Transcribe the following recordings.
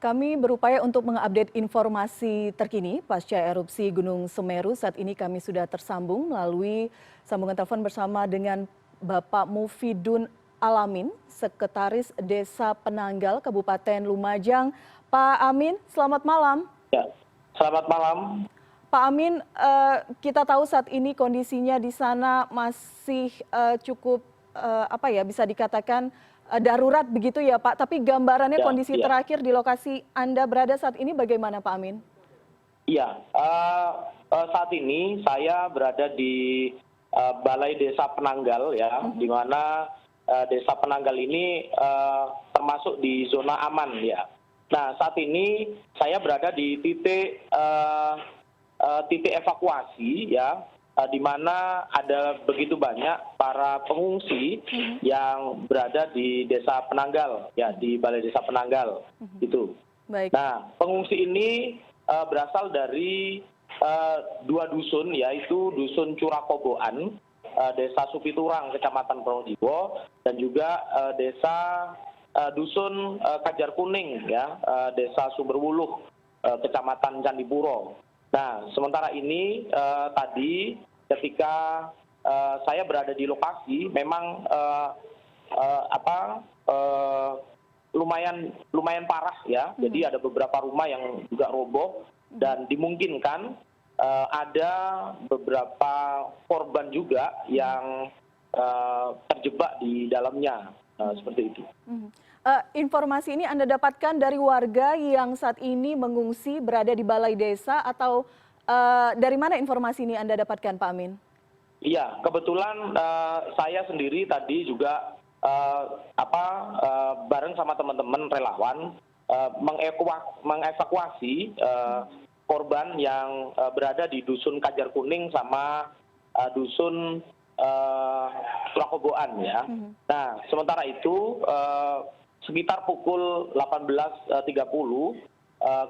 Kami berupaya untuk mengupdate informasi terkini pasca erupsi Gunung Semeru. Saat ini kami sudah tersambung melalui sambungan telepon bersama dengan Bapak Mufidun Alamin, Sekretaris Desa Penanggal, Kabupaten Lumajang. Pak Amin, selamat malam. Ya, selamat malam. Pak Amin, kita tahu saat ini kondisinya di sana masih cukup bisa dikatakan darurat begitu ya Pak. Tapi gambarannya kondisi terakhir di lokasi Anda berada saat ini bagaimana Pak Amin? Iya, saat ini saya berada di Balai Desa Penanggal ya, di mana Desa Penanggal ini termasuk di zona aman ya. Nah saat ini saya berada di titik evakuasi ya, di mana ada begitu banyak para pengungsi yang berada di Desa Penanggal ya, di Balai Desa Penanggal itu. Baik. Nah pengungsi ini berasal dari dua dusun, yaitu dusun Curakoboan, Desa Supiturang, Kecamatan Pronojiwo, dan juga dusun Kajar Kuning ya, Desa Sumberwuluh, Kecamatan Candipuro. Nah sementara ini tadi ketika saya berada di lokasi memang lumayan parah ya. Jadi ada beberapa rumah yang juga roboh dan dimungkinkan ada beberapa korban juga yang terjebak di dalamnya, seperti itu. Informasi ini Anda dapatkan dari warga yang saat ini mengungsi berada di balai desa atau dari mana informasi ini Anda dapatkan Pak Amin? Iya, kebetulan saya sendiri tadi juga bareng sama teman-teman relawan mengevakuasi korban yang berada di dusun Kajar Kuning sama dusun Curakoboan ya. Nah sementara itu sekitar pukul 18.30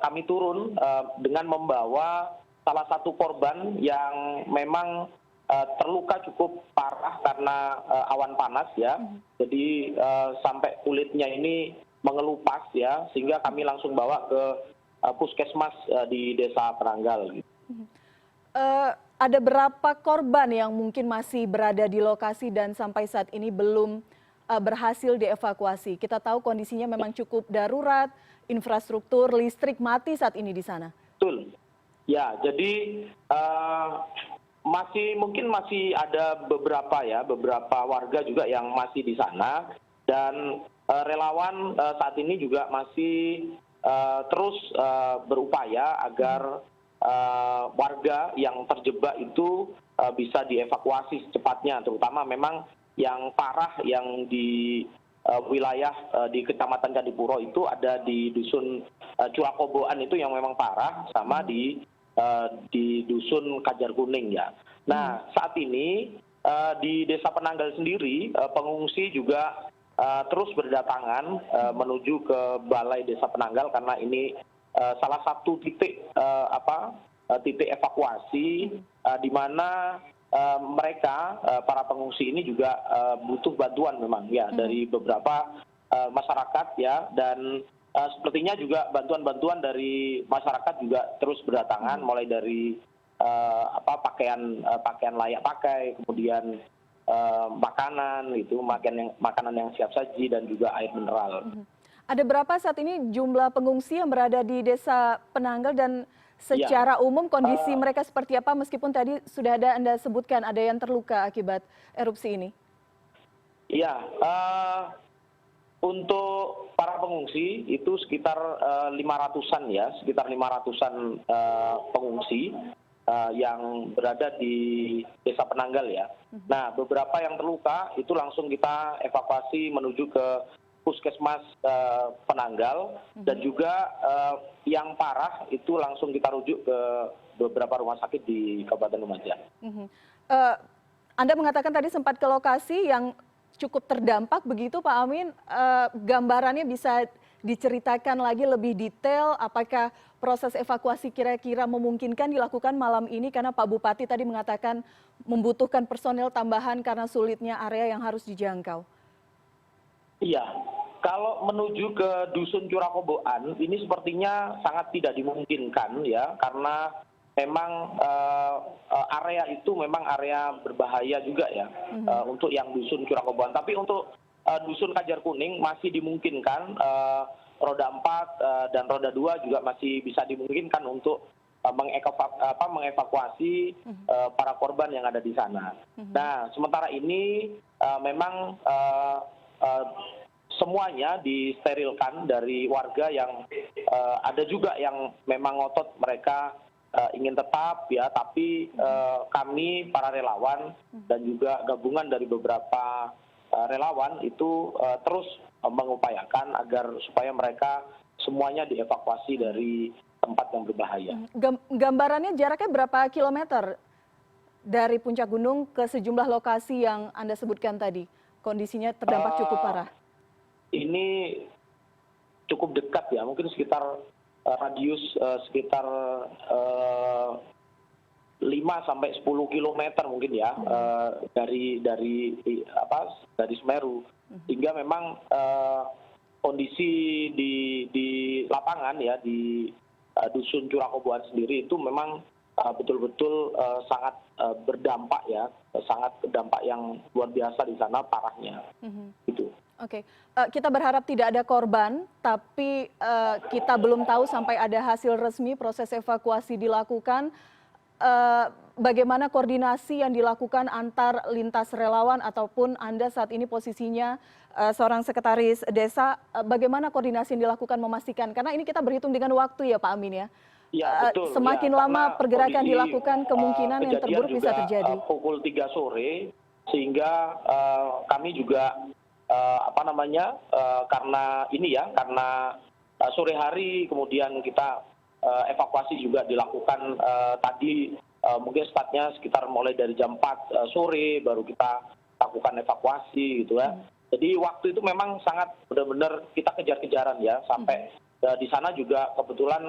kami turun dengan membawa salah satu korban yang memang terluka cukup parah karena awan panas ya. Jadi sampai kulitnya ini mengelupas ya, sehingga kami langsung bawa ke puskesmas di Desa Penanggal. Ada berapa korban yang mungkin masih berada di lokasi dan sampai saat ini belum berhasil dievakuasi? Kita tahu kondisinya memang cukup darurat, infrastruktur listrik mati saat ini di sana. Betul. Ya, jadi mungkin masih ada beberapa warga juga yang masih di sana, dan relawan saat ini juga masih terus berupaya agar warga yang terjebak itu bisa dievakuasi secepatnya, terutama memang yang parah yang di wilayah di Kecamatan Candipuro itu ada di dusun Curakoboan itu yang memang parah, sama di dusun Kajar Kuning ya. Nah saat ini di Desa Penanggal sendiri pengungsi juga terus berdatangan menuju ke Balai Desa Penanggal karena ini salah satu titik evakuasi di mana mereka para pengungsi ini juga butuh bantuan memang ya dari beberapa masyarakat ya, dan sepertinya juga bantuan-bantuan dari masyarakat juga terus berdatangan, mulai dari pakaian layak pakai, kemudian makanan yang siap saji, dan juga air mineral. Ada berapa saat ini jumlah pengungsi yang berada di Desa Penanggal, dan secara umum kondisi mereka seperti apa, meskipun tadi sudah ada Anda sebutkan ada yang terluka akibat erupsi ini? Iya, untuk para pengungsi itu sekitar 500-an ya, sekitar 500-an pengungsi yang berada di Desa Penanggal ya. Nah beberapa yang terluka itu langsung kita evakuasi menuju ke Puskesmas Penanggal, dan juga yang parah itu langsung kita rujuk ke beberapa rumah sakit di Kabupaten Lumajang. Anda mengatakan tadi sempat ke lokasi yang cukup terdampak begitu Pak Amin. Gambarannya bisa diceritakan lagi lebih detail, apakah proses evakuasi kira-kira memungkinkan dilakukan malam ini, karena Pak Bupati tadi mengatakan membutuhkan personel tambahan karena sulitnya area yang harus dijangkau. Iya, Kalau menuju ke Dusun Curakoboan, ini sepertinya sangat tidak dimungkinkan ya, karena memang area itu memang area berbahaya juga ya untuk yang Dusun Curakoboan. Tapi untuk Dusun Kajar Kuning masih dimungkinkan, roda 4 dan roda 2 juga masih bisa dimungkinkan untuk mengevakuasi para korban yang ada di sana. Nah, sementara ini memang semuanya disterilkan dari warga yang ada juga yang memang ngotot mereka ingin tetap ya, tapi kami para relawan dan juga gabungan dari beberapa relawan itu terus mengupayakan agar supaya mereka semuanya dievakuasi dari tempat yang berbahaya. Gambarannya jaraknya berapa kilometer dari puncak gunung ke sejumlah lokasi yang Anda sebutkan tadi? Kondisinya terdampak cukup parah. Ini cukup dekat ya, mungkin sekitar radius sekitar 5 sampai 10 kilometer mungkin ya, dari Semeru. Sehingga memang kondisi di lapangan ya, di Dusun Curakoboan sendiri itu memang betul-betul sangat berdampak ya, sangat berdampak yang luar biasa di sana parahnya. Gitu. Oke, kita berharap tidak ada korban, tapi kita belum tahu sampai ada hasil resmi proses evakuasi dilakukan. Bagaimana koordinasi yang dilakukan antar lintas relawan ataupun Anda saat ini posisinya seorang sekretaris desa, bagaimana koordinasi yang dilakukan memastikan? Karena ini kita berhitung dengan waktu ya Pak Amin ya. Ya, betul. Semakin lama pergerakan dilakukan, kemungkinan yang terburuk bisa terjadi. Pukul 3 sore, sehingga kami juga karena ini ya, karena sore hari kemudian kita evakuasi juga dilakukan tadi, mungkin startnya sekitar mulai dari jam 4 sore baru kita lakukan evakuasi gitu ya. Jadi waktu itu memang sangat benar-benar kita kejar-kejaran ya, sampai di sana juga kebetulan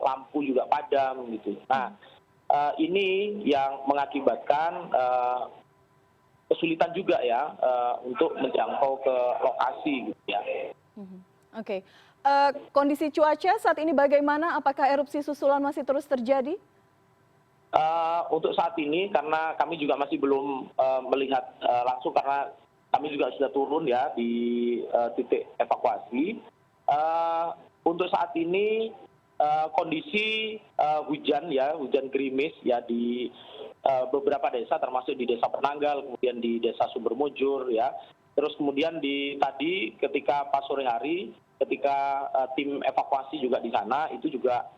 lampu juga padam gitu. Nah, ini yang mengakibatkan kesulitan juga ya untuk menjangkau ke lokasi gitu ya. Oke. Kondisi cuaca saat ini bagaimana? Apakah erupsi susulan masih terus terjadi? Untuk saat ini karena kami juga masih belum melihat langsung, karena kami juga sudah turun ya di titik evakuasi. Untuk saat ini kondisi hujan ya, hujan gerimis ya di beberapa desa, termasuk di Desa Penanggal, kemudian di Desa Sumbermujur ya. Terus kemudian tadi ketika pas sore hari, ketika tim evakuasi juga di sana, itu juga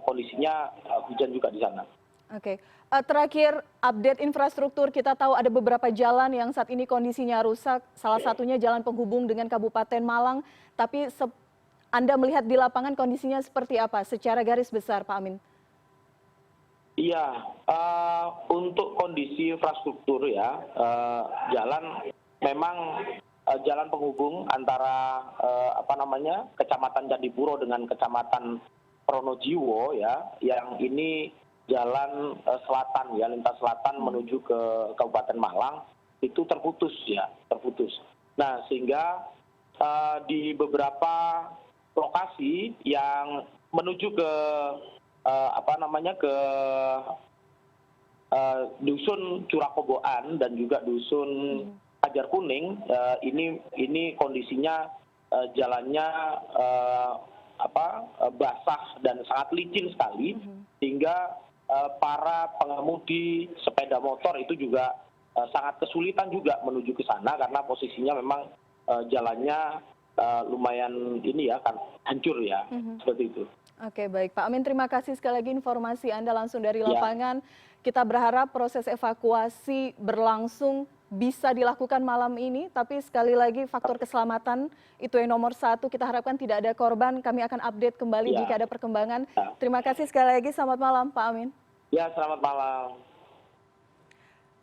kondisinya hujan juga di sana. Oke. Terakhir update infrastruktur, kita tahu ada beberapa jalan yang saat ini kondisinya rusak, salah satunya jalan penghubung dengan Kabupaten Malang, tapi Anda melihat di lapangan kondisinya seperti apa secara garis besar Pak Amin? Iya, untuk kondisi infrastruktur ya, jalan memang jalan penghubung antara Kecamatan Candipuro dengan Kecamatan Pronojiwo ya, yang ini jalan selatan ya, lintas selatan menuju ke Kabupaten Malang itu terputus ya, terputus. Nah, sehingga di beberapa lokasi yang menuju ke Dusun Curakoboan dan juga Dusun Kajar Kuning, ini kondisinya jalannya basah dan sangat licin sekali, sehingga para pengemudi sepeda motor itu juga sangat kesulitan juga menuju ke sana karena posisinya memang jalannya lumayan ini ya, kan hancur ya, seperti itu. Oke, baik Pak Amin, terima kasih sekali lagi informasi Anda langsung dari lapangan. Kita berharap proses evakuasi berlangsung bisa dilakukan malam ini, tapi sekali lagi faktor keselamatan itu yang nomor satu. Kita harapkan tidak ada korban. Kami akan update kembali jika ada perkembangan. Terima kasih sekali lagi. Selamat malam Pak Amin. Ya, selamat malam.